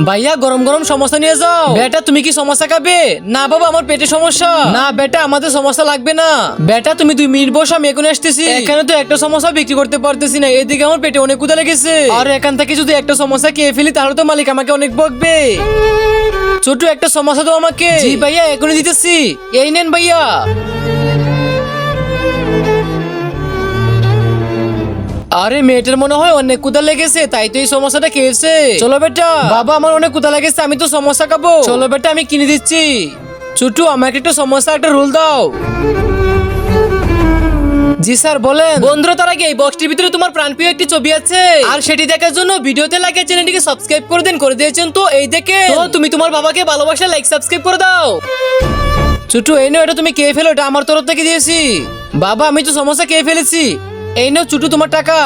ভাইয়া গরম গরম সমস্যা নিয়ে যাও। বেটা তুমি কি সমস্যা খাবে? না বাবা আমার পেটে সমস্যা। না বেটা আমাদের সমস্যা লাগবে না। বেটা তুমি 2 মিনিট বসো, আমি এখন আসতেছি। এখানে তো একটা সমস্যা বিক্রি করতে পারতেছি না, এদিকে আমার পেটে অনেক ক্ষুধা লেগেছে। আর এখান থেকে যদি একটা সমস্যা খেয়ে ফেলি তাহলে তো মালিক আমাকে অনেক বকবে। ছোট একটা সমস্যা তো আমাকে। জি ভাইয়া এখনই দিতেছি, এই নেন ভাইয়া। আরে মেয়েটার মনে হয় অনেক ক্ষুধা লেগেছে, তাই তো এই সমস্যাটা খেয়েছে। চলো বেটা। বাবা আমার অনেক ক্ষুধা লেগেছে, আমি তো সমস্যা খাবো। চলো বেটা আমি কিনে দিচ্ছি। ছোটু আমাকে একটা সমস্যা একটা রুল দাও। জি স্যার বলেন। বন্ধুরা তার আগে এই বক্সটির ভিতরে তোমার প্রাণপ্রিয় একটি ছবি আছে, আর সেটি দেখার জন্য ভিডিওতে লাইক চ্যানেলটিকে সাবস্ক্রাইব করে দেন, করে দিয়েছেন তো এই দেখে। তো তুমি তোমার বাবাকে ভালোবাসা লাইক সাবস্ক্রাইব করে দাও। ছোটু এই নাও, এটা তুমি খেয়ে ফেলো, এটা আমার তরফ থেকে দিয়েছি। বাবা আমি তো সমস্যা খেয়ে ফেলেছি, এই নাও ছোটু তোমার টাকা।